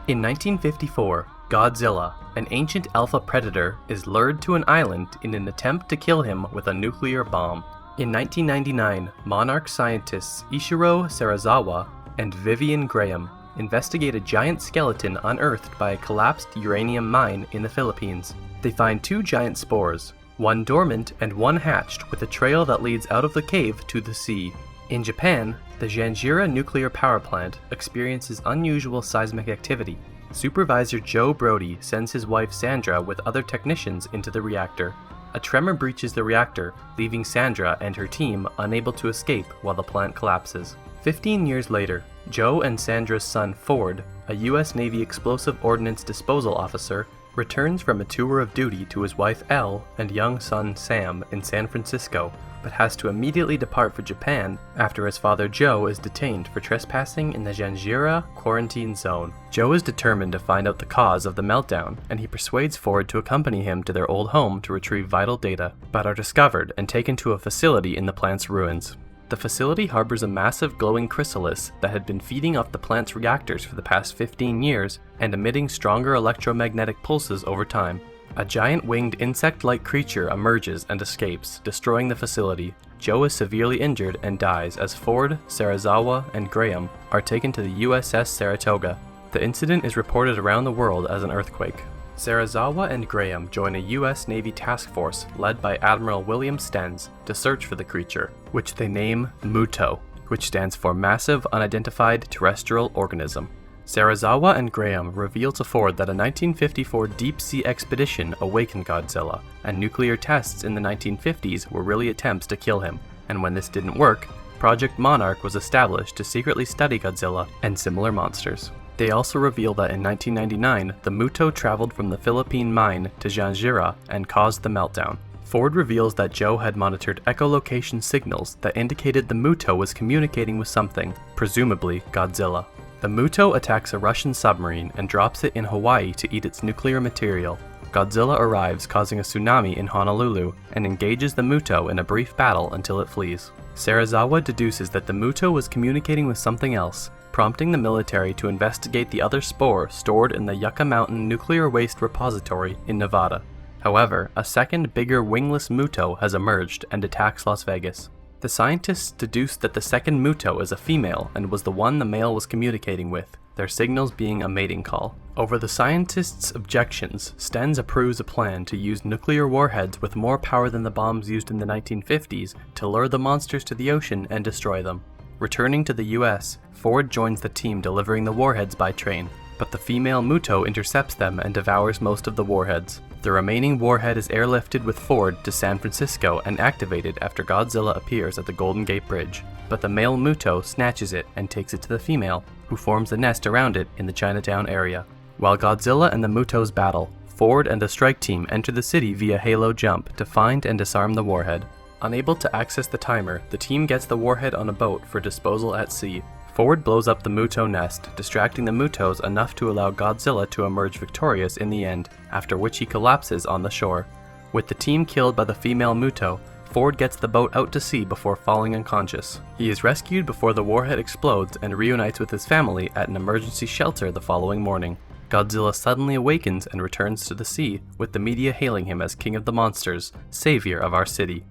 In 1954, Godzilla, an ancient alpha predator, is lured to an island in an attempt to kill him with a nuclear bomb. In 1999, Monarch scientists Ishiro Serizawa and Vivian Graham investigate a giant skeleton unearthed by a collapsed uranium mine in the Philippines. They find two giant spores, one dormant and one hatched, with a trail that leads out of the cave to the sea. In Japan, the Janjira nuclear power plant experiences unusual seismic activity. Supervisor Joe Brody sends his wife Sandra with other technicians into the reactor. A tremor breaches the reactor, leaving Sandra and her team unable to escape while the plant collapses. 15 years later, Joe and Sandra's son Ford, a U.S. Navy explosive ordnance disposal officer, returns from a tour of duty to his wife Elle and young son Sam in San Francisco, but has to immediately depart for Japan after his father Joe is detained for trespassing in the Janjira quarantine zone. Joe is determined to find out the cause of the meltdown, and he persuades Ford to accompany him to their old home to retrieve vital data, but are discovered and taken to a facility in the plant's ruins. The facility harbors a massive glowing chrysalis that had been feeding off the plant's reactors for the past 15 years and emitting stronger electromagnetic pulses over time. A giant winged insect-like creature emerges and escapes, destroying the facility. Joe is severely injured and dies as Ford, Serizawa, and Graham are taken to the USS Saratoga. The incident is reported around the world as an earthquake. Serizawa and Graham join a U.S. Navy task force led by Admiral William Stenz to search for the creature, which they name MUTO, which stands for Massive Unidentified Terrestrial Organism. Serizawa and Graham reveal to Ford that a 1954 deep-sea expedition awakened Godzilla, and nuclear tests in the 1950s were really attempts to kill him, and when this didn't work, Project Monarch was established to secretly study Godzilla and similar monsters. They also reveal that in 1999, the MUTO traveled from the Philippine mine to Janjira and caused the meltdown. Ford reveals that Joe had monitored echolocation signals that indicated the MUTO was communicating with something, presumably Godzilla. The MUTO attacks a Russian submarine and drops it in Hawaii to eat its nuclear material. Godzilla arrives, causing a tsunami in Honolulu, and engages the MUTO in a brief battle until it flees. Serizawa deduces that the MUTO was communicating with something else, prompting the military to investigate the other spore stored in the Yucca Mountain Nuclear Waste Repository in Nevada. However, a second, bigger wingless MUTO has emerged and attacks Las Vegas. The scientists deduced that the second MUTO is a female and was the one the male was communicating with, their signals being a mating call. Over the scientists' objections, Stenz approves a plan to use nuclear warheads with more power than the bombs used in the 1950s to lure the monsters to the ocean and destroy them. Returning to the US, Ford joins the team delivering the warheads by train, but the female MUTO intercepts them and devours most of the warheads. The remaining warhead is airlifted with Ford to San Francisco and activated after Godzilla appears at the Golden Gate Bridge, but the male MUTO snatches it and takes it to the female, who forms a nest around it in the Chinatown area. While Godzilla and the MUTOs battle, Ford and the strike team enter the city via Halo Jump to find and disarm the warhead. Unable to access the timer, the team gets the warhead on a boat for disposal at sea. Ford blows up the MUTO nest, distracting the MUTOs enough to allow Godzilla to emerge victorious in the end, after which he collapses on the shore. With the team killed by the female MUTO, Ford gets the boat out to sea before falling unconscious. He is rescued before the warhead explodes and reunites with his family at an emergency shelter the following morning. Godzilla suddenly awakens and returns to the sea, with the media hailing him as King of the Monsters, savior of our city.